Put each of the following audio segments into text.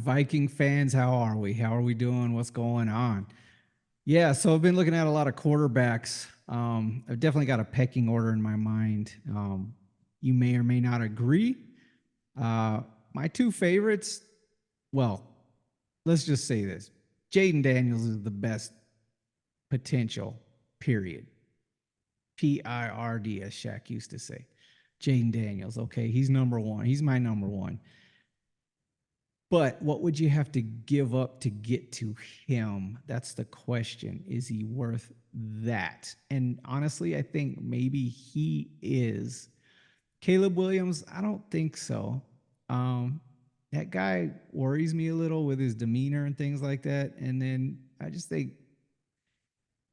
Viking fans, how are we? How are we doing? What's going on? Yeah, so I've been looking at a lot of quarterbacks. I've definitely got a pecking order in my mind. You may or may not agree. Uh, my two favorites, well, let's just say this: Jaden Daniels is the best potential. Period. PIRD, as Shaq used to say. Jaden Daniels. Okay, he's number one. He's my number one. But what would you have to give up to get to him? That's the question. Is he worth that? And honestly, I think maybe he is. Caleb Williams, I don't think so. Um, that guy worries me a little with his demeanor and things like that. And then I just think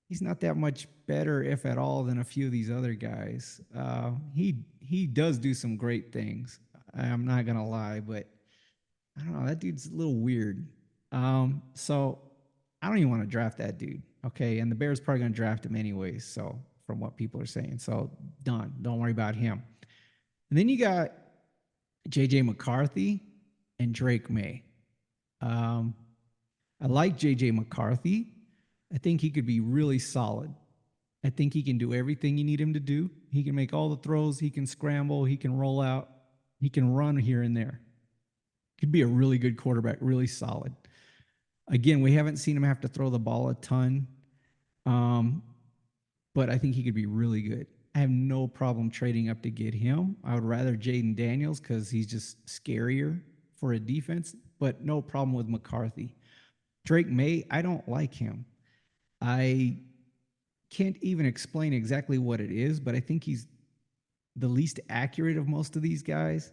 he's not that much better, if at all, than a few of these other guys. He does do some great things. I'm not gonna lie, but I don't know. That dude's a little weird. So I don't even want to draft that dude. Okay. And the Bears probably going to draft him anyways. So from what people are saying. So done. Don't worry about him. And then you got JJ McCarthy and Drake May. Um, I like JJ McCarthy. I think he could be really solid. I think he can do everything you need him to do. He can make all the throws. He can scramble. He can roll out. He can run here and there. Could be a really good quarterback, really solid. Again, we haven't seen him have to throw the ball a ton, um, but I think he could be really good. I have no problem trading up to get him. I would rather Jaden Daniels because he's just scarier for a defense, but no problem with McCarthy. Drake May, I don't like him. I can't even explain exactly what it is, but I think he's the least accurate of most of these guys.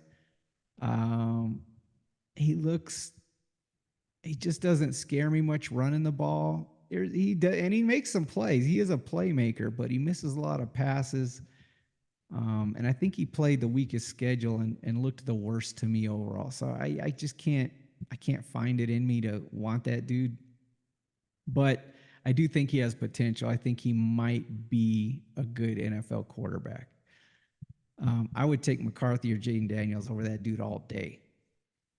Um, he looks he just doesn't scare me much running the ball. He does, and he makes some plays. He is a playmaker, but he misses a lot of passes. And I think he played the weakest schedule and looked the worst to me overall. So I just can't find it in me to want that dude. But I do think he has potential. I think he might be a good NFL quarterback. I would take McCarthy or Jaden Daniels over that dude all day.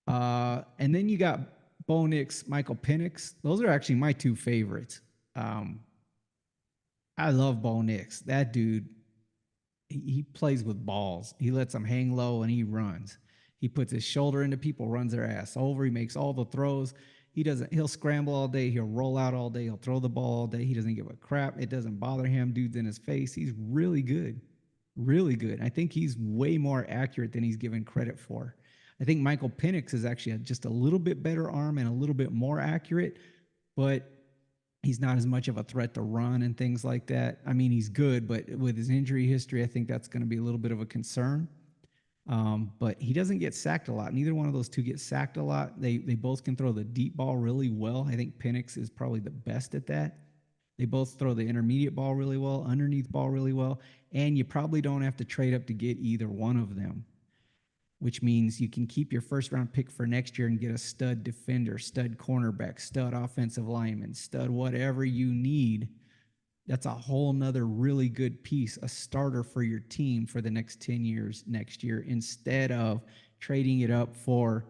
And then you got Bo Nix, Michael Penix. Those are actually my two favorites. Um, I love Bo Nix. That dude, he plays with balls. He lets them hang low and he runs. He puts his shoulder into people, runs their ass over. He makes all the throws. He'll scramble all day. He'll roll out all day. He'll throw the ball all day. He doesn't give a crap. It doesn't bother him. Dude's in his face. He's really good. Really good. I think he's way more accurate than he's given credit for. I think Michael Penix is actually just a little bit better arm and a little bit more accurate, but he's not as much of a threat to run and things like that. I mean, he's good, but with his injury history, I think that's going to be a little bit of a concern. But he doesn't get sacked a lot. Neither one of those two get sacked a lot. They both can throw the deep ball really well. I think Penix is probably the best at that. They both throw the intermediate ball really well, underneath ball really well, and you probably don't have to trade up to get either one of them, which means you can keep your first round pick for next year and get a stud defender, stud cornerback, stud offensive lineman, stud whatever you need. That's a whole nother really good piece, a starter for your team for the next 10 years next year, instead of trading it up for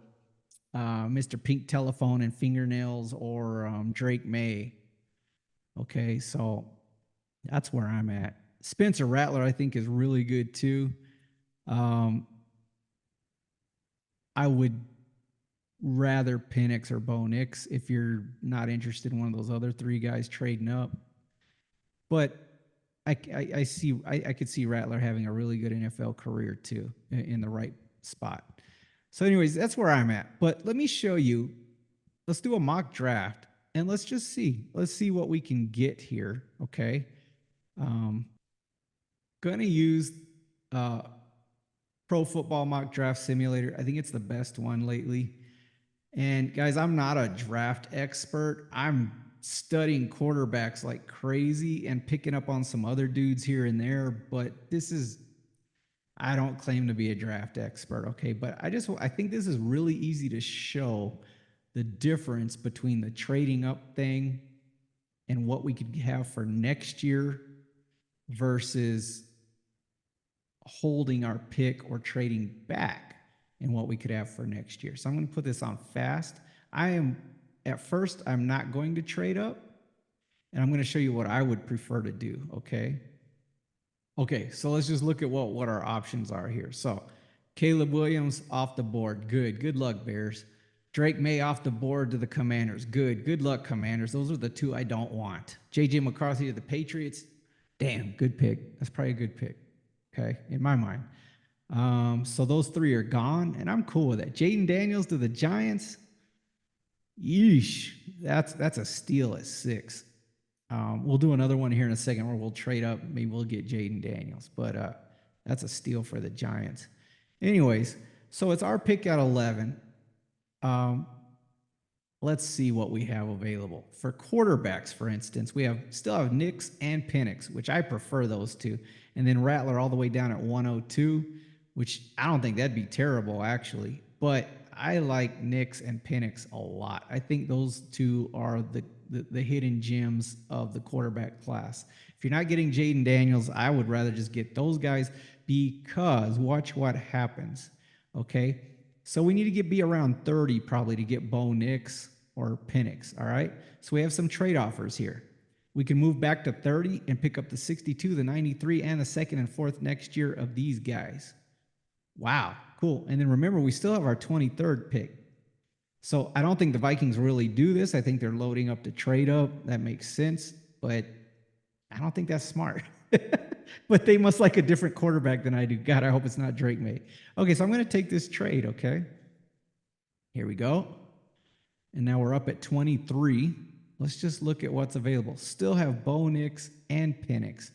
Mr. Pink Telephone and Fingernails or Drake May. Okay, so that's where I'm at. Spencer Rattler, I think, is really good too. Um, I would rather Penix or Bo Nix if you're not interested in one of those other three guys trading up. But I could see Rattler having a really good NFL career too in the right spot. So, anyways, that's where I'm at. But let me show you. Let's do a mock draft and let's just see. Let's see what we can get here. Okay. Um, Gonna use uh, Pro Football Mock Draft Simulator. I think it's the best one lately. And guys, I'm not a draft expert. I'm studying quarterbacks like crazy and picking up on some other dudes here and there. But I don't claim to be a draft expert. Okay. But I think this is really easy to show the difference between the trading up thing and what we could have for next year versus holding our pick or trading back and what we could have for next year. So I'm going to put this on fast. I am, at first, I'm not going to trade up, and I'm going to show you what I would prefer to do, okay? Okay, so let's just look at what our options are here. So Caleb Williams off the board. Good. Good luck, Bears. Drake May off the board to the Commanders. Good. Good luck, Commanders. Those are the two I don't want. JJ McCarthy to the Patriots. Damn, good pick. That's probably a good pick. Okay, in my mind. So those three are gone, and I'm cool with that. Jaden Daniels to the Giants. Yeesh. That's a steal at 6. We'll do another one here in a second where we'll trade up. Maybe we'll get Jaden Daniels, but that's a steal for the Giants. Anyways, so it's our pick at 11. Um, let's see what we have available for quarterbacks. For instance, we still have Nix and Penix, which I prefer those two, and then Rattler all the way down at 102, which I don't think that'd be terrible actually, but I like Nix and Penix a lot. I think those two are the hidden gems of the quarterback class. If you're not getting Jaden Daniels, I would rather just get those guys, because watch what happens. Okay. So we need to be around 30 probably to get Bo Nix or Penix. All right. So we have some trade offers here. We can move back to 30 and pick up the 62, the 93, and the second and fourth next year of these guys. Wow, cool. And then remember, we still have our 23rd pick. So I don't think the Vikings really do this. I think they're loading up to trade up. That makes sense, but I don't think that's smart. But they must like a different quarterback than I do. God, I hope it's not Drake May. Okay, so I'm going to take this trade, okay? Here we go. And now we're up at 23. Let's just look at what's available. Still have Bo Nix and Penix.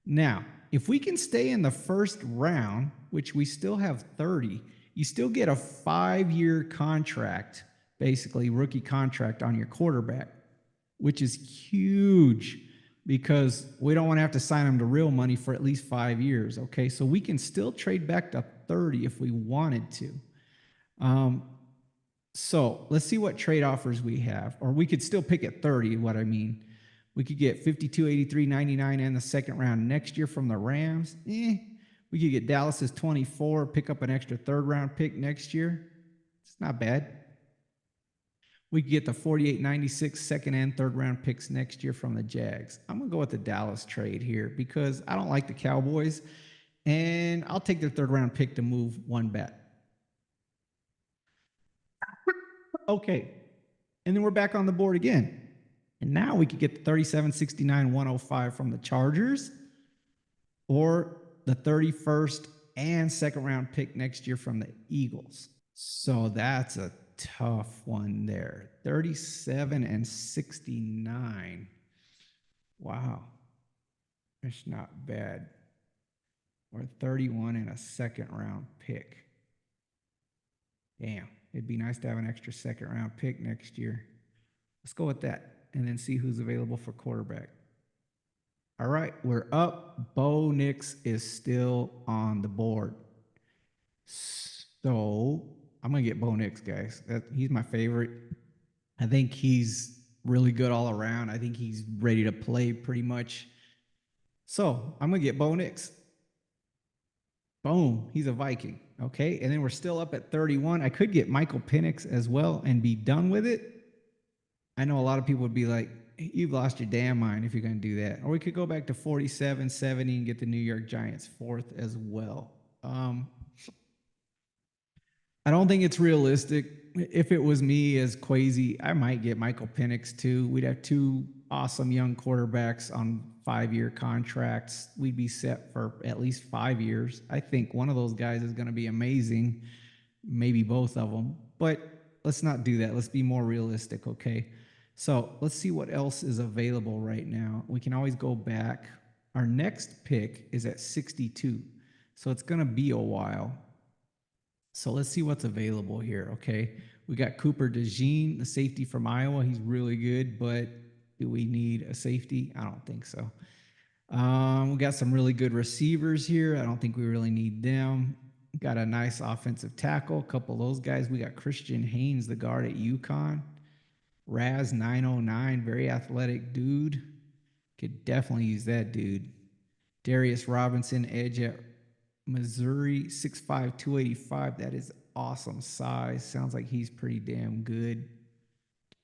Now, if we can stay in the first round, which we still have 30, you still get a 5-year contract, basically rookie contract on your quarterback, which is huge because we don't want to have to sign them to real money for at least 5 years. Okay, so we can still trade back to 30 if we wanted to. So let's see what trade offers we have, or we could still pick at 30. What I mean, we could get 52, 83, 99, and the second round next year from the Rams. We could get Dallas's 24, pick up an extra third round pick next year. It's not bad. We could get the 48, 96 second and third round picks next year from the Jags. I'm going to go with the Dallas trade here because I don't like the Cowboys, and I'll take their third round pick to move one bet. Okay. And then we're back on the board again. And now we could get the 37, 69, 105 from the Chargers, or the 31st and second round pick next year from the Eagles. So that's a tough one there. 37 and 69. Wow. That's not bad. Or 31 and a second round pick. Damn. It'd be nice to have an extra second round pick next year. Let's go with that and then see who's available for quarterback. All right, we're up. Bo Nix is still on the board. So I'm going to get Bo Nix, guys. He's my favorite. I think he's really good all around. I think he's ready to play pretty much. So I'm going to get Bo Nix. Boom, he's a Viking. Okay, and then we're still up at 31. I could get Michael Penix as well and be done with it. I know a lot of people would be like, you've lost your damn mind if you're going to do that. Or we could go back to 47, 70 and get the New York Giants fourth as well. I don't think it's realistic. If it was me as Quasi, I might get Michael Penix too. We'd have two awesome young quarterbacks on 5-year contracts. We'd be set for at least 5 years. I think one of those guys is going to be amazing, maybe both of them. But let's not do that. Let's be more realistic, okay? So let's see what else is available right now. We can always go back. Our next pick is at 62. So it's going to be a while. So let's see what's available here, okay? We got Cooper DeJean, the safety from Iowa. He's really good, but do we need a safety? I don't think so. We got some really good receivers here. I don't think we really need them. Got a nice offensive tackle, a couple of those guys. We got Christian Haynes, the guard at UConn. Raz 909, very athletic dude. Could definitely use that dude. Darius Robinson, edge at Missouri, 6'5", 285. That is awesome size. Sounds like he's pretty damn good.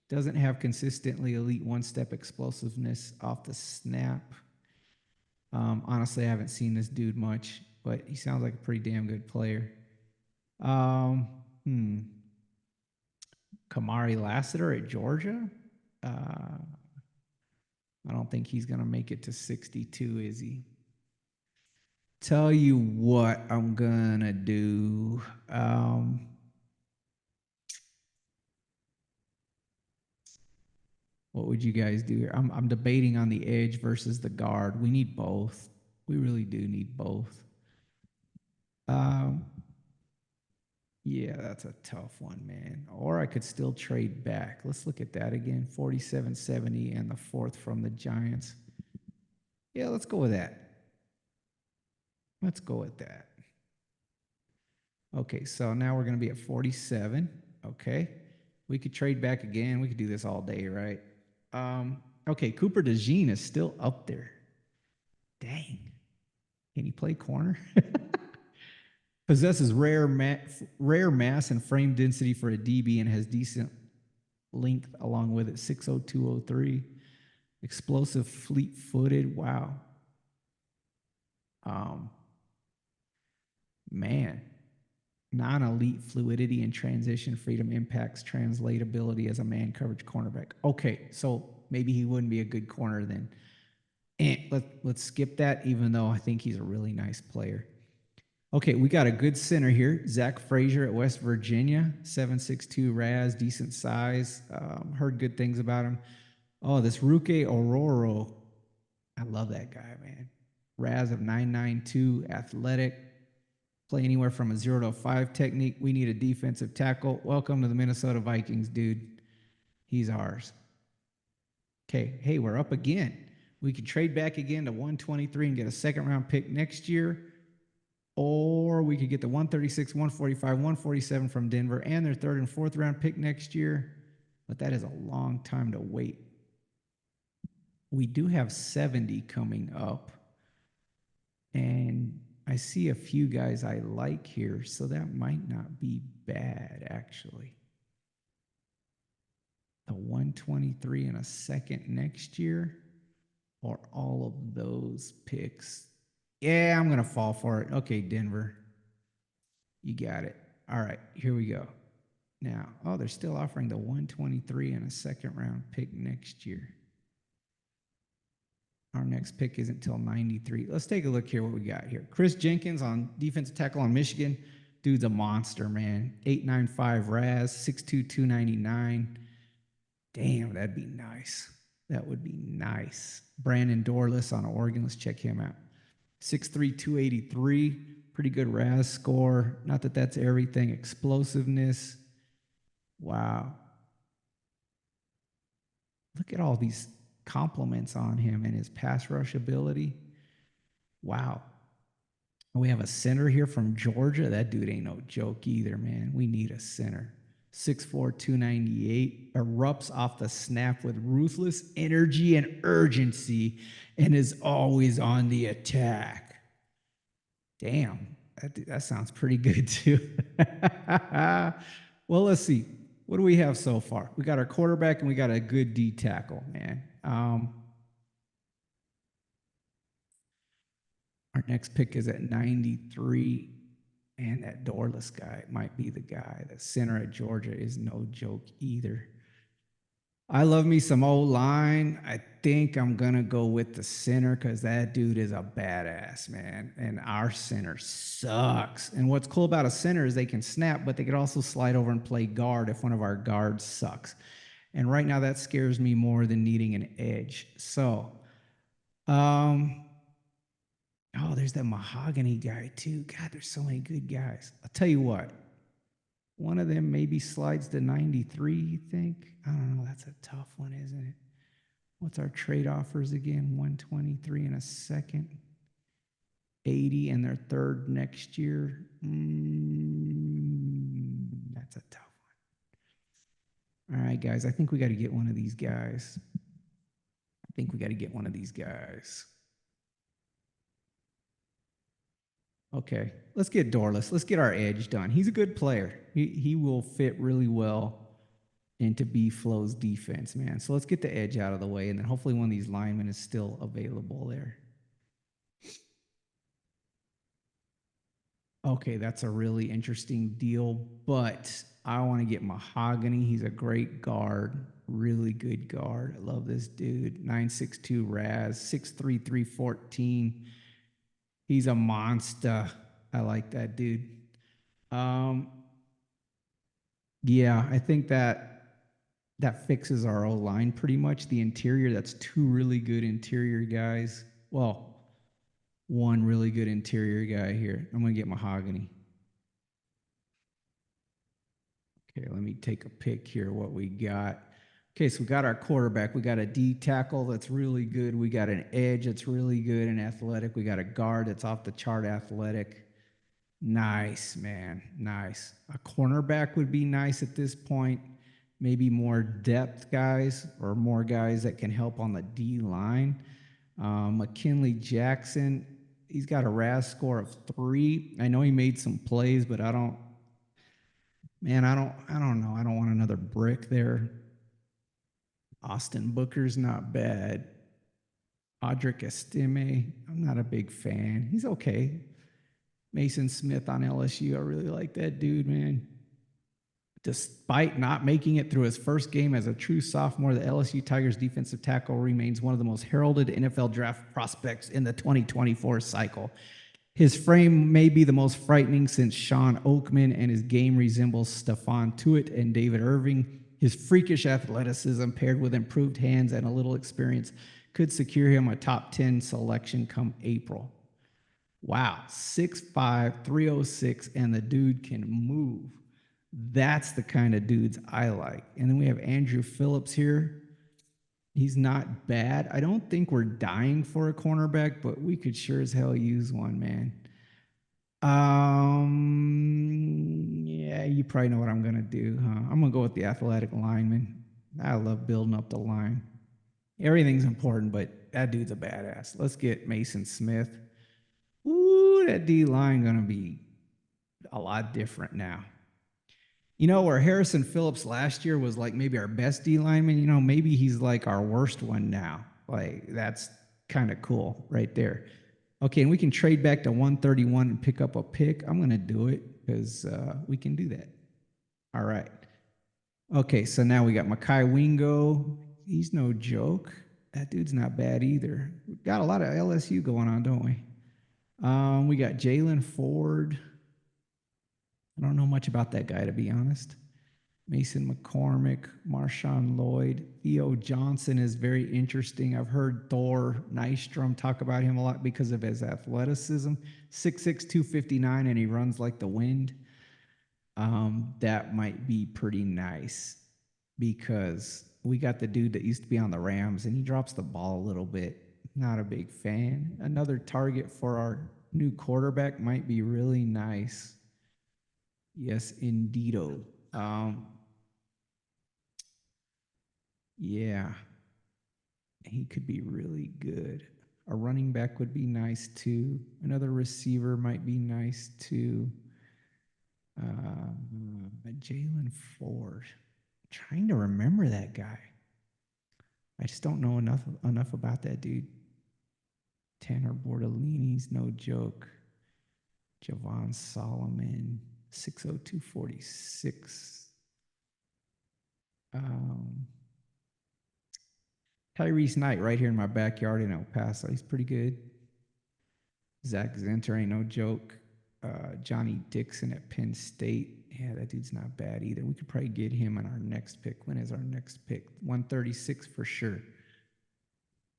Doesn't have consistently elite one-step explosiveness off the snap. Honestly, I haven't seen this dude much, but he sounds like a pretty damn good player. Um, hmm. Kamari Lassiter at Georgia. Uh, I don't think he's gonna make it to 62, is he? Tell you what I'm gonna do. What would you guys do here? I'm debating on the edge versus the guard. We need both. We really do need both. Um, yeah, that's a tough one, man. Or I could still trade back. Let's look at that again. 4770 and the fourth from the Giants. Yeah, let's go with that. Let's go with that. Okay, so now we're going to be at 47. Okay. We could trade back again. We could do this all day, right? Okay, Cooper DeJean is still up there. Dang. Can he play corner? Possesses rare mass and frame density for a DB and has decent length along with it. 60203. Explosive, fleet footed. Wow. Um, man. Non elite fluidity and transition freedom impacts translatability as a man coverage cornerback. Okay, so maybe he wouldn't be a good corner then. Let's skip that, even though I think he's a really nice player. Okay, we got a good center here. Zach Frazier at West Virginia, 7'6" Raz, decent size. Heard good things about him. Oh, this Ruke Ororo. I love that guy, man. Raz of 992, athletic, play anywhere from a 0 to 5 technique. We need a defensive tackle. Welcome to the Minnesota Vikings, dude. He's ours. Okay, hey, we're up again. We could trade back again to 123 and get a second round pick next year. Or we could get the 136, 145, 147 from Denver and their third and fourth round pick next year. But that is a long time to wait. We do have 70 coming up. And I see a few guys I like here, so that might not be bad, actually. The 123 and a second next year, or all of those picks. Yeah, I'm going to fall for it. Okay, Denver. You got it. All right, here we go. Now, oh, they're still offering the 123 and a second round pick next year. Our next pick isn't until 93. Let's take a look here what we got here. Chris Jenkins on defensive tackle on Michigan. Dude's a monster, man. 895 Raz, 6'2", 299. Damn, that'd be nice. That would be nice. Brandon Dorless on Oregon. Let's check him out. 6'3", 283. Pretty good Raz score. Not that that's everything. Explosiveness. Wow. Look at all these compliments on him and his pass rush ability. Wow. We have a center here from Georgia. That dude ain't no joke either, man. We need a center. 6'4", 298. Erupts off the snap with ruthless energy and urgency and is always on the attack. Damn, that sounds pretty good too. Well, let's see. What do we have so far? We got our quarterback and we got a good D tackle, man. Our next pick is at 93. And that Dorless guy might be the guy. The center at Georgia is no joke either. I love me some old line. I think I'm going to go with the center because that dude is a badass, man. And our center sucks. And what's cool about a center is they can snap, but they could also slide over and play guard if one of our guards sucks. And right now that scares me more than needing an edge. So, oh, there's that mahogany guy too. God, there's so many good guys. I'll tell you what. One of them maybe slides to 93, you think? I don't know. That's a tough one, isn't it? What's our trade offers again? 123 and a second. 80 and their third next year. That's a tough one. All right, guys. I think we got to get one of these guys. Okay, let's get Dorless. Let's get our edge done. He's a good player. He will fit really well into B Flow's defense, man. So let's get the edge out of the way, and then hopefully one of these linemen is still available there. Okay, that's a really interesting deal, but I want to get Mahogany. He's a great guard, really good guard. I love this dude. 962 Raz, 6'3", 314. He's a monster. I like that dude. Um, yeah, I think that fixes our O line pretty much. The interior, that's two really good interior guys. Well, one really good interior guy here. I'm gonna get Mahogany. Okay, let me take a pick here. What we got? Okay, so we got our quarterback. We got a D tackle that's really good. We got an edge that's really good and athletic. We got a guard that's off the chart athletic. Nice, man. Nice. A cornerback would be nice at this point. Maybe more depth guys or more guys that can help on the D line. McKinley Jackson, he's got a RAS score of 3. I know he made some plays, but I don't know. I don't want another brick there. Austin Booker's not bad. Audric Estime, I'm not a big fan. He's okay. Mason Smith on LSU, I really like that dude, man. Despite not making it through his first game as a true sophomore, the LSU Tigers defensive tackle remains one of the most heralded NFL draft prospects in the 2024 cycle. His frame may be the most frightening since Sean Oakman, and his game resembles Stephon Tuitt and David Irving. His freakish athleticism, paired with improved hands and a little experience, could secure him a top 10 selection come April. Wow, 6'5", 306, and the dude can move. That's the kind of dudes I like. And then we have Andrew Phillips here. He's not bad. I don't think we're dying for a cornerback, but we could sure as hell use one, man. Yeah, you probably know what I'm gonna do, huh? I'm gonna go with the athletic lineman. I love building up the line. Everything's important, but that dude's a badass. Let's get Mason Smith. Ooh, that D line gonna be a lot different now. You know, where Harrison Phillips last year was like maybe our best D lineman, you know, maybe he's like our worst one now. Like, that's kind of cool right there. Okay, and we can trade back to 131 and pick up a pick. I'm going to do it because we can do that. All right. Okay, so now we got Makai Wingo. He's no joke. That dude's not bad either. We got a lot of LSU going on, don't we? We got Jalen Ford. I don't know much about that guy, to be honest. Mason McCormick, Marshawn Lloyd, Theo Johnson is very interesting. I've heard Thor Nystrom talk about him a lot because of his athleticism. 6'6", 259, and he runs like the wind. That might be pretty nice because we got the dude that used to be on the Rams, and he drops the ball a little bit. Not a big fan. Another target for our new quarterback might be really nice. Yes, indeedo. Yeah, he could be really good. A running back would be nice too. Another receiver might be nice too. Jalen Ford. I'm trying to remember that guy. I just don't know enough about that dude. Tanner Bordellini's no joke. Javon Solomon, 60246. Tyrese Knight right here in my backyard in El Paso. He's pretty good. Zach Zenter ain't no joke. Johnny Dixon at Penn State. Yeah, that dude's not bad either. We could probably get him on our next pick. When is our next pick? 136 for sure.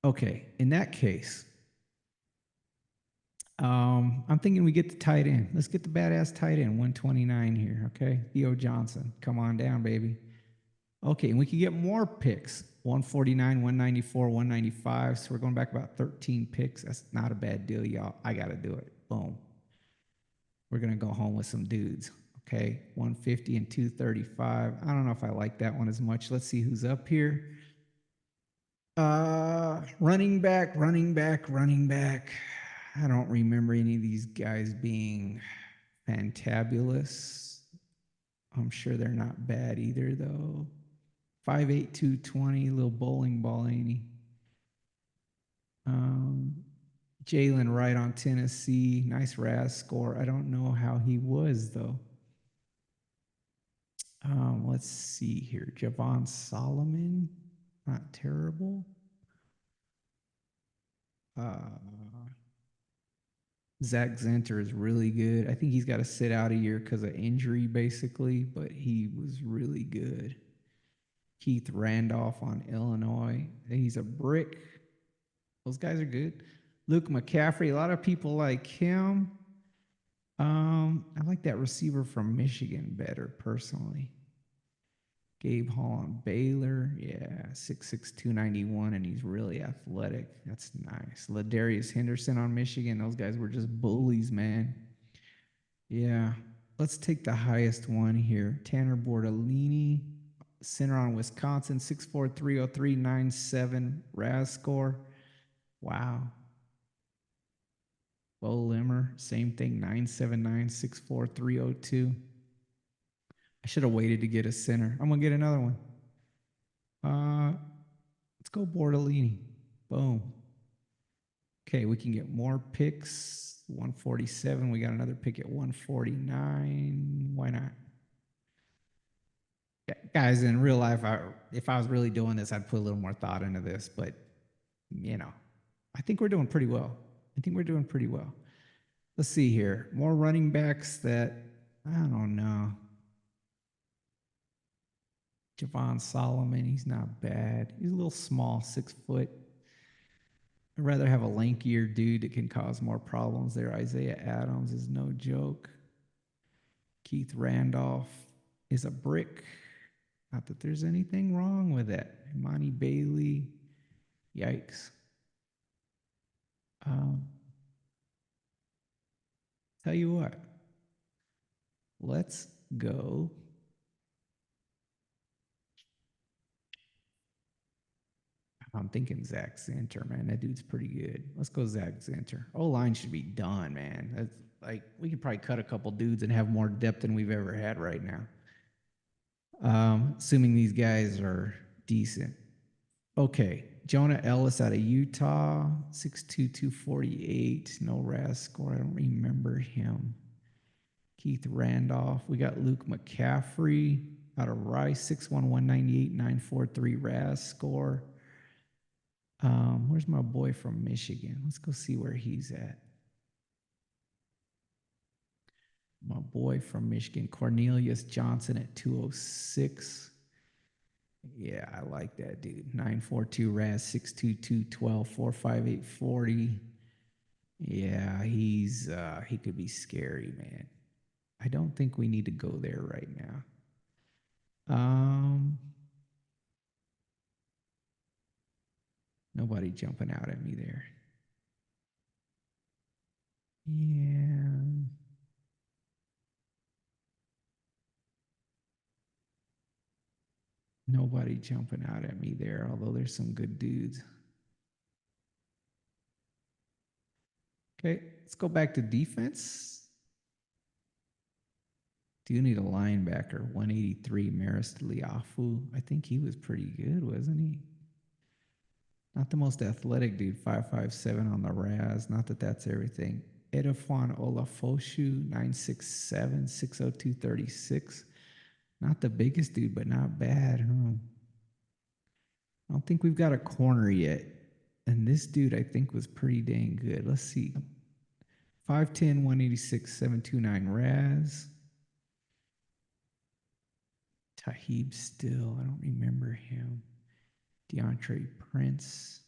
Okay, in that case, I'm thinking we get the tight end. Let's get the badass tight end, 129 here, okay? Theo Johnson, come on down, baby. Okay, and we can get more picks. 149, 194, 195. So we're going back about 13 picks. That's not a bad deal, y'all. I got to do it. Boom. We're going to go home with some dudes. Okay, 150 and 235. I don't know if I like that one as much. Let's see who's up here. Running back. I don't remember any of these guys being fantabulous. I'm sure they're not bad either, though. 5'8", 220, little bowling ball, ain't he? Um, Jalen Wright on Tennessee. Nice RAS score. I don't know how he was, though. Let's see here. Javon Solomon. Not terrible. Uh, Zach Zenter is really good. I think he's got to sit out a year because of injury, basically, but he was really good. Keith Randolph on Illinois. He's a brick. Those guys are good. Luke McCaffrey. A lot of people like him. I like that receiver from Michigan better personally. Gabe Hall on Baylor. Yeah, 6'6", 291, and he's really athletic. That's nice. Ladarius Henderson on Michigan. Those guys were just bullies, man. Yeah. Let's take the highest one here. Tanner Bordellini, center on Wisconsin, 6'4", 303, 97 RAS score. Wow. Bo Limmer, same thing, 979, 6'4", 302. I should have waited to get a center. I'm going to get another one. Let's go Bordellini. Boom. Okay, we can get more picks. 147. We got another pick at 149. Why not? Guys, in real life, if I was really doing this, I'd put a little more thought into this. But, you know, I think we're doing pretty well. I think we're doing pretty well. Let's see here. More running backs that, I don't know. Javon Solomon, he's not bad. He's a little small, 6 foot. I'd rather have a lankier dude that can cause more problems there. Isaiah Adams is no joke. Keith Randolph is a brick. Not that there's anything wrong with that. Imani Bailey, yikes. Tell you what, let's go. I'm thinking Zach Zenter, man. That dude's pretty good. Let's go Zach Zenter. O-line should be done, man. That's like we could probably cut a couple dudes and have more depth than we've ever had right now. Assuming these guys are decent. Okay, Jonah Ellis out of Utah, 6'2", 248. No RAS score. I don't remember him. Keith Randolph. We got Luke McCaffrey out of Rice, 6'1", 198, 943 RAS score. Where's my boy from Michigan? Let's go see where he's at. My boy from Michigan, Cornelius Johnson at 206. Yeah, I like that dude. 942 RAS, 622, 12, 458, 40. Yeah, he could be scary, man. I don't think we need to go there right now. Nobody jumping out at me there. Yeah. Nobody jumping out at me there, although there's some good dudes. Okay, let's go back to defense. Do you need a linebacker? 183 Maris Liafu. I think he was pretty good, wasn't he? Not the most athletic dude, 5'7" on the RAS. Not that that's everything. Edafon Olafoshu, 967, 602, 36. Not the biggest dude, but not bad, huh? I don't think we've got a corner yet. And this dude, I think, was pretty dang good. Let's see. 5'10", 186, 729 RAS. Tahib Still. I don't remember him. DeAndre Prince.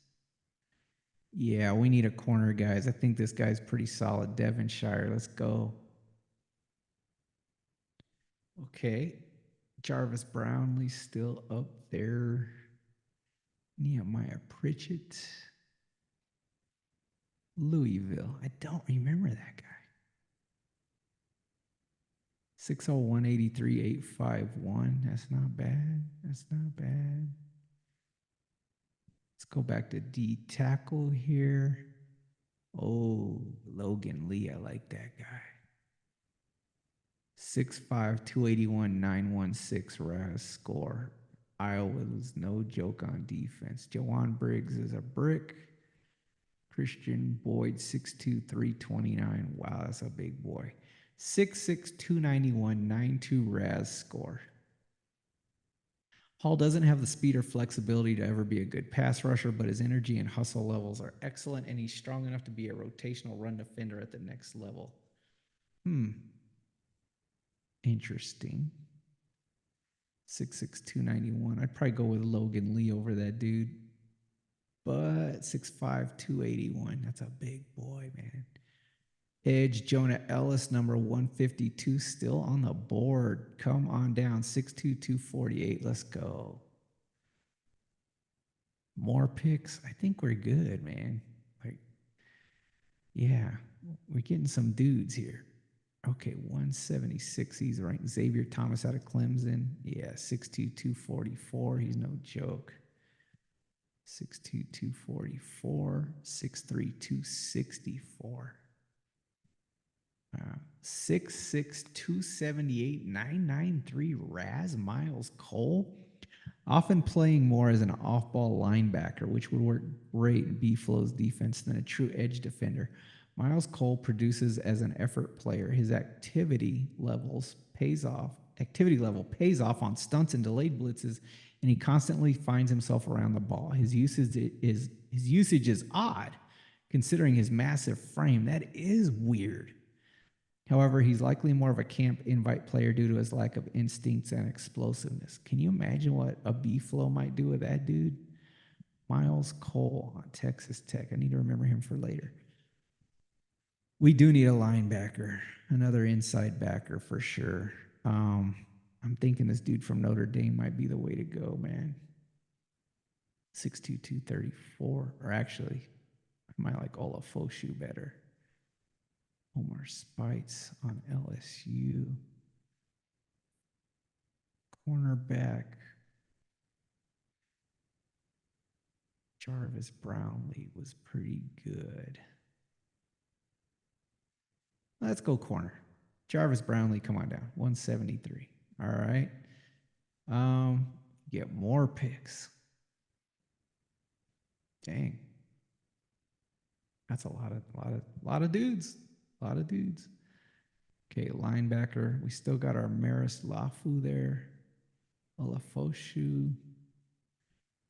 Yeah, we need a corner, guys. I think this guy's pretty solid. Devonshire, let's go. Okay. Jarvis Brownlee still up there. Nehemiah Pritchett. Louisville. I don't remember that guy. 601 83 851. That's not bad. That's not bad. Let's go back to D tackle here. Oh, Logan Lee. I like that guy. 6'5", 281, 916 RAS score. Iowa is no joke on defense. Jawan Briggs is a brick. Christian Boyd, 6'2", 329. Wow, that's a big boy. 6'6", 291, 9.2 RAS score. Hall doesn't have the speed or flexibility to ever be a good pass rusher, but his energy and hustle levels are excellent, and he's strong enough to be a rotational run defender at the next level. Interesting. 6'6", 291. I'd probably go with Logan Lee over that dude. But 6'5", 281. That's a big boy, man. Edge Jonah Ellis, number 152, still on the board. Come on down. 6'2", 248. Let's go. More picks. I think we're good, man. Like, yeah, we're getting some dudes here. Okay, 176. He's ranked. Xavier Thomas out of Clemson. Yeah, 6'2", 244. He's no joke. 6'2", 244. 6'3", 264. 6'6", 278, 993 Raz Miles Cole. Often playing more as an off-ball linebacker, which would work great in B-Flow's defense than a true edge defender. Miles Cole produces as an effort player. His activity level pays off on stunts and delayed blitzes, and he constantly finds himself around the ball. His usage is odd, considering his massive frame. That is weird. However, he's likely more of a camp invite player due to his lack of instincts and explosiveness. Can you imagine what a B-Flow might do with that dude? Miles Cole on Texas Tech. I need to remember him for later. We do need a linebacker, another inside backer for sure. I'm thinking this dude from Notre Dame might be the way to go, man. 6'2", 234. Or actually, I might like Olafoshu better. Omar Spites on LSU. Cornerback. Jarvis Brownlee was pretty good. Let's go corner. Jarvis Brownlee, come on down. 173. All right. Get more picks. Dang. That's a lot of dudes. A lot of dudes. Okay, linebacker. We still got our Maris Lafu there. Olafoshu.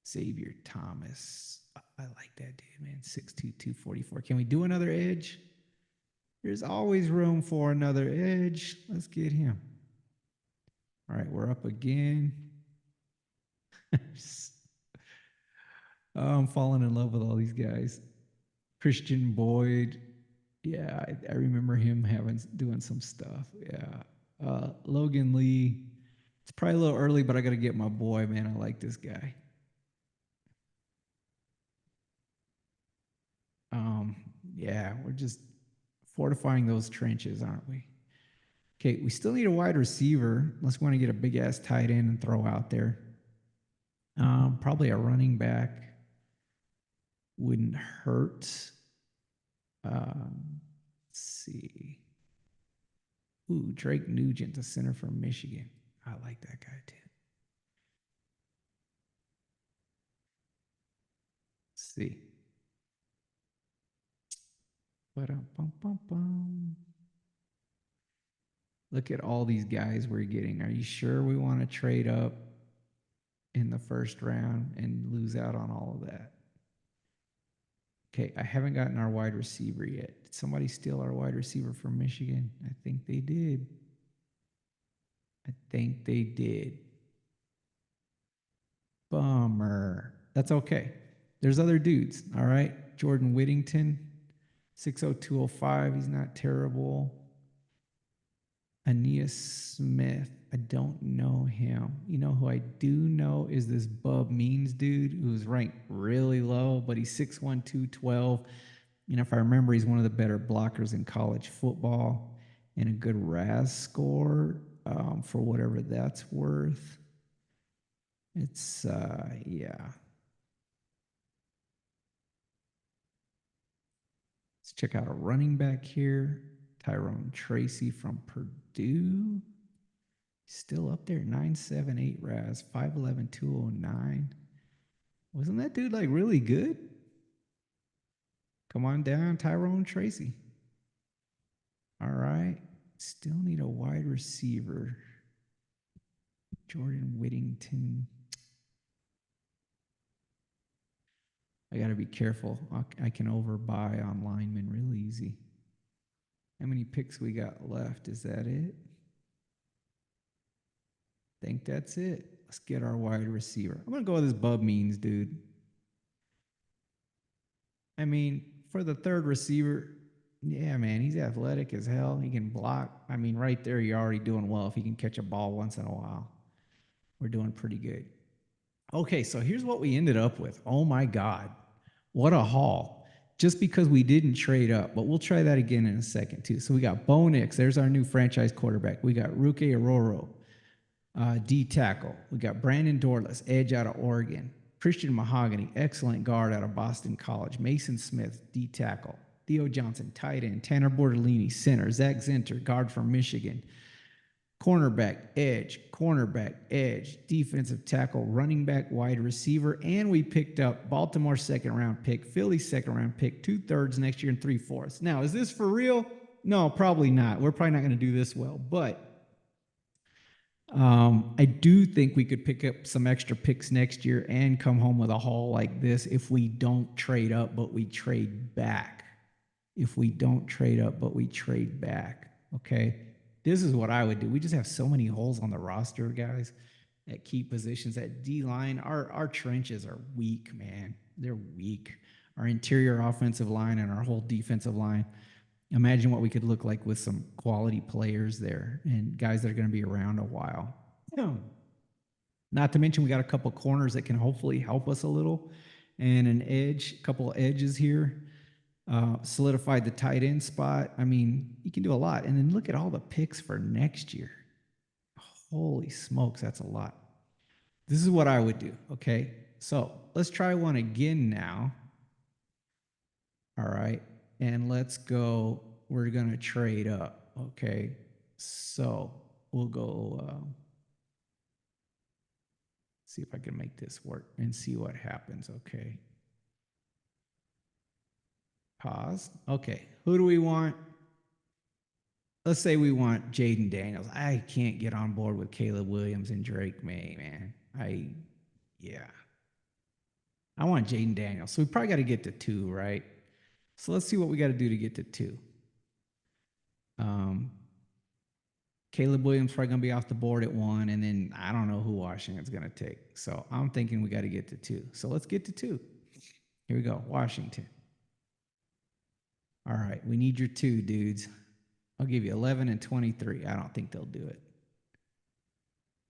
Xavier Thomas. I like that dude, man. 6'2", 244. Can we do another edge? There's always room for another edge. Let's get him. All right, we're up again. I'm falling in love with all these guys. Christian Boyd. Yeah, I remember him doing some stuff. Yeah. Logan Lee. It's probably a little early, but I got to get my boy, man. I like this guy. Yeah, we're just fortifying those trenches, aren't we? Okay, we still need a wide receiver unless we want to get a big ass tight end and throw out there. Probably a running back wouldn't hurt. Let's see. Ooh, Drake Nugent, the center from Michigan. I like that guy too. Let's see. Look at all these guys we're getting. Are you sure we want to trade up in the first round and lose out on all of that? Okay, I haven't gotten our wide receiver yet. Did somebody steal our wide receiver from Michigan? I think they did. Bummer. That's okay. There's other dudes, all right? Jordan Whittington, 60205. He's not terrible. Aeneas Smith. I don't know him. You know who I do know is this Bub Means dude who's ranked really low, but he's 6'1", 212. You know, if I remember, he's one of the better blockers in college football and a good RAS score for whatever that's worth. It's, yeah. Let's check out a running back here. Tyrone Tracy from Purdue. Still up there, 978 RAS, 5'11, 209. Wasn't that dude like really good? Come on down, Tyrone Tracy. All right. Still need a wide receiver. Jordan Whittington. I got to be careful. I can overbuy on linemen real easy. How many picks we got left? Is that it? Think that's it. Let's get our wide receiver. I'm going to go with this Bub Means, dude. I mean, for the third receiver, yeah, man, he's athletic as hell. He can block. I mean, right there, you're already doing well. If he can catch a ball once in a while, we're doing pretty good. Okay, so here's what we ended up with. Oh my God, what a haul. Just because we didn't trade up, but we'll try that again in a second too. So we got Bo Nix. There's our new franchise quarterback. We got Ruke Aroro, D tackle. We got Brandon Dorless, edge out of Oregon. Christian Mahogany, excellent guard out of Boston College. Mason Smith, D tackle. Theo Johnson, tight end. Tanner Bortolini, center. Zach Zinter, guard from Michigan. Cornerback, edge, defensive tackle, running back, wide receiver, and we picked up Baltimore's second round pick, Philly's second round pick, 2/3 next year and 3/4. Now, is this for real? No, probably not. We're probably not going to do this well, but I do think we could pick up some extra picks next year and come home with a haul like this if we don't trade up, but we trade back. If we don't trade up, but we trade back. Okay. This is what I would do. We just have so many holes on the roster, guys, at key positions. At D line, our trenches are weak, man. They're weak. Our interior offensive line and our whole defensive line. Imagine what we could look like with some quality players there and guys that are going to be around a while. Yeah. Not to mention, we got a couple corners that can hopefully help us a little, and an edge, a couple of edges here. Solidified the tight end spot. I mean, you can do a lot. And then look at all the picks for next year. Holy smokes, that's a lot. This is what I would do. Okay. So let's try one again now. All right. And let's go. We're going to trade up. Okay. So we'll go see if I can make this work and see what happens. Okay. Pause. Okay. Who do we want? Let's say we want Jaden Daniels. I can't get on board with Caleb Williams and Drake May, man. Yeah. I want Jaden Daniels. So we probably got to get to 2, right? So let's see what we got to do to get to 2. Caleb Williams probably going to be off the board at 1, and then I don't know who Washington's going to take. So I'm thinking we got to get to 2. So let's get to 2. Here we go, Washington. All right, we need your 2, dudes. I'll give you 11 and 23. I don't think they'll do it.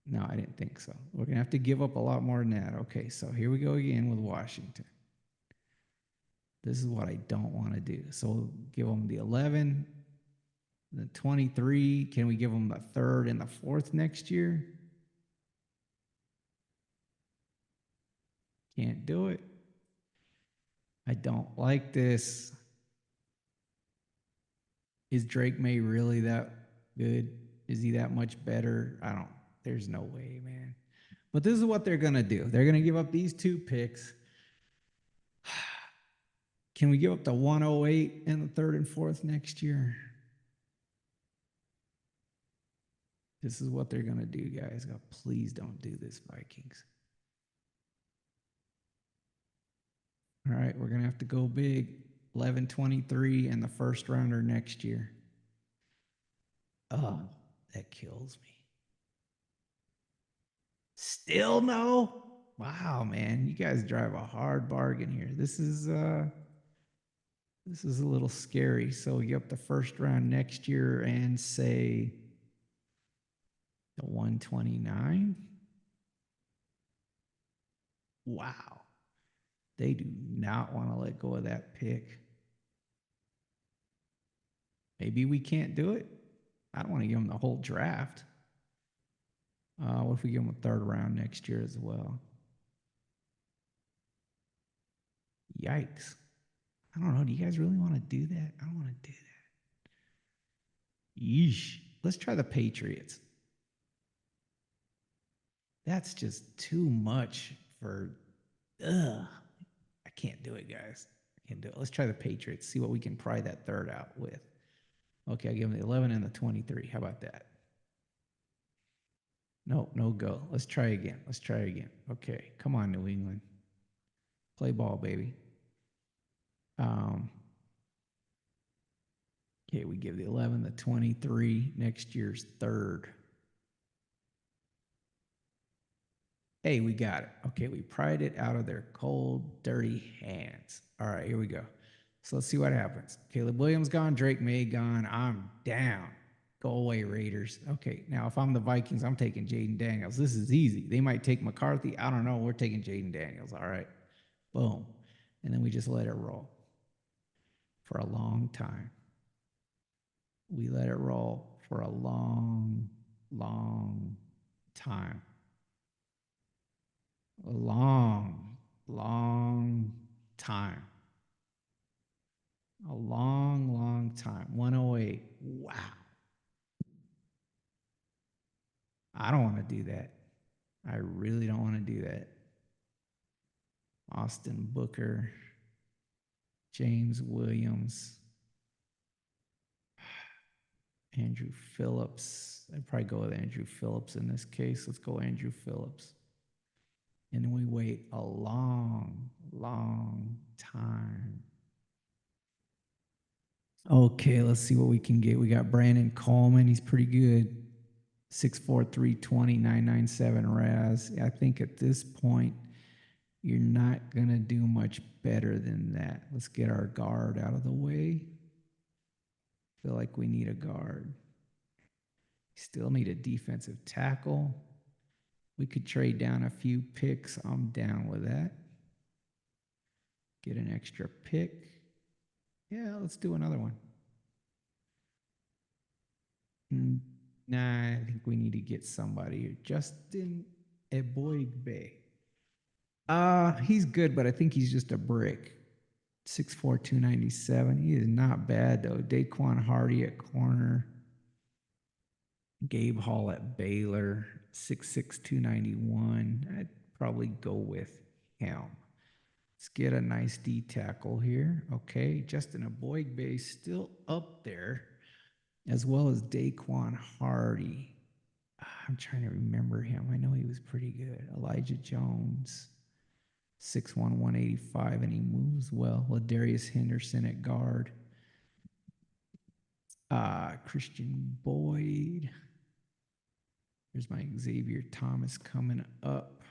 No, I didn't think so. We're going to have to give up a lot more than that. Okay, so here we go again with Washington. This is what I don't want to do. So we'll give them the 11, the 23. Can we give them the 3rd and the 4th next year? Can't do it. I don't like this. Is Drake May really that good? Is he that much better? There's no way, man. But this is what they're going to do. They're going to give up these 2 picks. Can we give up the 108 and the 3rd and 4th next year? This is what they're going to do, guys. God, please don't do this, Vikings. All right, we're going to have to go big. 11-23 and the 1st rounder next year. Oh, that kills me. Still no? Wow, man. You guys drive a hard bargain here. This is a little scary. So you up the 1st round next year and say the 129. Wow. They do not want to let go of that pick. Maybe we can't do it. I don't want to give them the whole draft. What if we give them a 3rd round next year as well? Yikes. I don't know. Do you guys really want to do that? I don't want to do that. Yeesh. Let's try the Patriots. That's just too much for. Ugh, I can't do it, guys. I can't do it. Let's try the Patriots. See what we can pry that third out with. Okay, I give them the 11 and the 23. How about that? No, no go. Let's try again. Let's try again. Okay, come on, New England. Play ball, baby. Um, okay, we give the 11, the 23, next year's third. Hey, we got it. Okay, we pried it out of their cold, dirty hands. All right, here we go. So let's see what happens. Caleb Williams gone, Drake May gone. I'm down. Go away, Raiders. Okay, now if I'm the Vikings, I'm taking Jaden Daniels. This is easy. They might take McCarthy. I don't know. We're taking Jaden Daniels. All right. Boom. And then we just let it roll for a long time. We let it roll for a long, long time. A long, long time. A long, long time. 108. Wow. I don't want to do that. I really don't want to do that. Austin Booker, James Williams, Andrew Phillips. I'd probably go with Andrew Phillips in this case. Let's go Andrew Phillips. And then we wait a long, long time. Okay, let's see what we can get. We got Brandon Coleman. He's pretty good. 6'4", 320, 997 RAS. I think at this point, you're not going to do much better than that. Let's get our guard out of the way. Feel like we need a guard. Still need a defensive tackle. We could trade down a few picks. I'm down with that. Get an extra pick. Yeah, let's do another one. Nah, I think we need to get somebody here. Justin Eboigbe. He's good, but I think he's just a brick. 6'4", 297. He is not bad though. Daquan Hardy at corner. Gabe Hall at Baylor. 6'6", 291. I'd probably go with him. Let's get a nice D tackle here. Okay, Justin Eboigbe still up there, as well as Daquan Hardy. I'm trying to remember him. I know he was pretty good. Elijah Jones, 6'1", 185, and he moves well. Ladarius Henderson at guard. Christian Boyd. There's my Xavier Thomas coming up.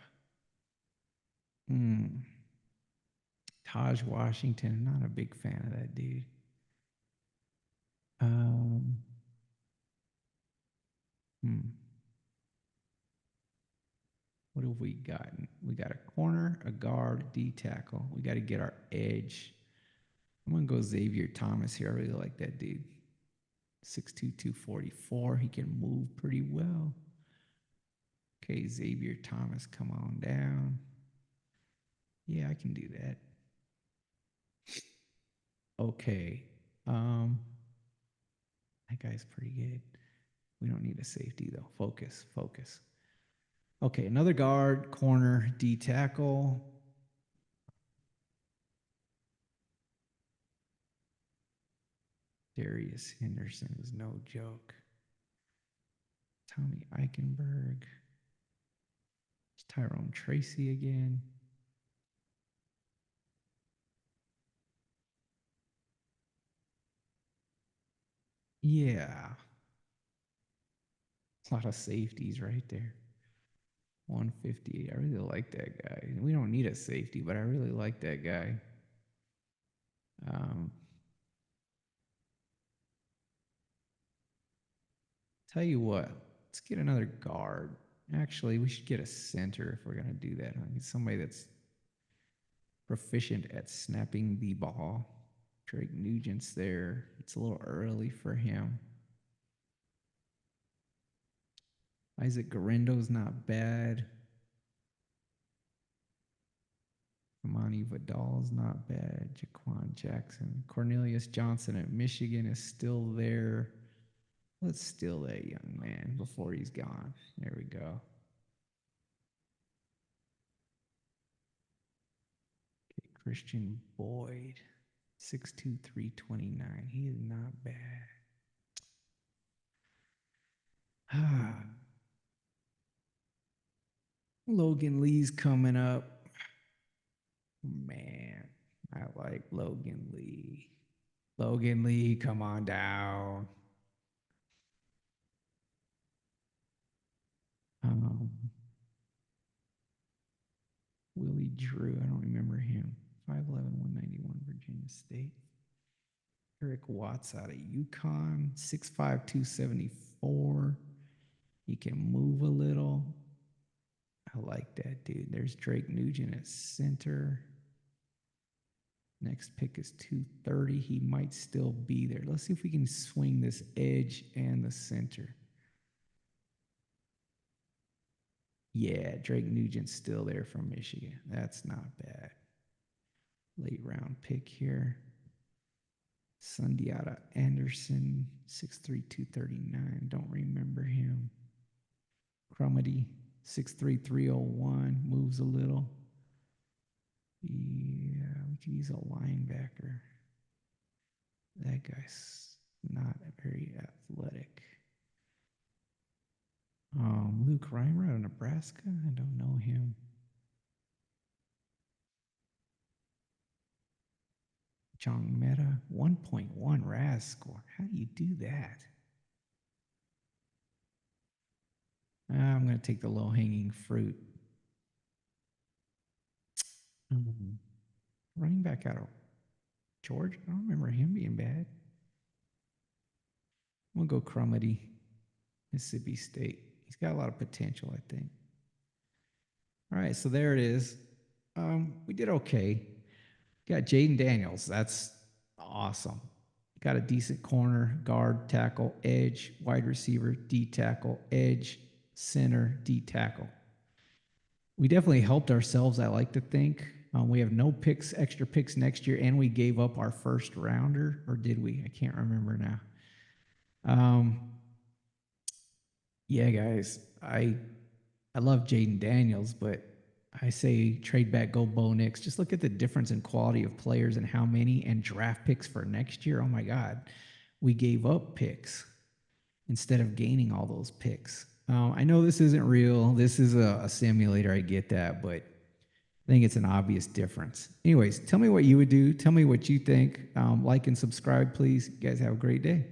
Taj Washington, not a big fan of that dude. What have we gotten? We got a corner, a guard, a D tackle. We got to get our edge. I'm going to go Xavier Thomas here. I really like that dude. 6'2", 244. He can move pretty well. Okay, Xavier Thomas, come on down. Yeah, I can do that. Okay. That guy's pretty good. We don't need a safety, though. Focus, focus. Okay, another guard, corner, D tackle. Darius Henderson is no joke. Tommy Eichenberg. It's Tyrone Tracy again. Yeah. A lot of safeties right there. 158. I really like that guy. We don't need a safety, but I really like that guy. Tell you what, let's get another guard. Actually, we should get a center if we're going to do that. Get somebody that's proficient at snapping the ball. Drake Nugent's there. It's a little early for him. Isaac Garendo's not bad. Amani Vidal's not bad. Jaquan Jackson. Cornelius Johnson at Michigan is still there. Let's steal that young man before he's gone. There we go. Christian Boyd, 6'2", 329. He is not bad. Logan Lee's coming up. Man, I like Logan Lee. Logan Lee, come on down. Um, Willie Drew, I don't remember him. 5'11", 191, Virginia State. Eric Watts out of UConn, 6'5", 274. He can move a little. I like that dude. There's Drake Nugent at center. Next pick is 230. He might still be there. Let's see if we can swing this edge and the center. Yeah, Drake Nugent's still there from Michigan. That's not bad. Late round pick here. Sundiata Anderson, 6'3", 239. Don't remember him. Crumity, 6'3", 301. Moves a little. Yeah, we could use a linebacker. That guy's not very athletic. Luke Reimer out of Nebraska. I don't know him. John Meta, 1.1 RAS score. How do you do that? I'm going to take the low-hanging fruit. Running back out of Georgia. I don't remember him being bad. I'm going to go Crumity, Mississippi State. He's got a lot of potential, I think. All right, so there it is. We did okay. Got Jaden Daniels. That's awesome. Got a decent corner, guard, tackle, edge, wide receiver, D tackle, edge, center, D tackle. We definitely helped ourselves, I like to think. We have no picks, extra picks next year, and we gave up our first rounder, or did we? I can't remember now. Yeah, guys, I love Jaden Daniels, but I say trade back, go Bo Nix. Just look at the difference in quality of players and how many, and draft picks for next year. Oh my God, we gave up picks instead of gaining all those picks. I know this isn't real. This is a simulator. I get that, but I think it's an obvious difference. Anyways, tell me what you would do. Tell me what you think. Like and subscribe, please. You guys have a great day.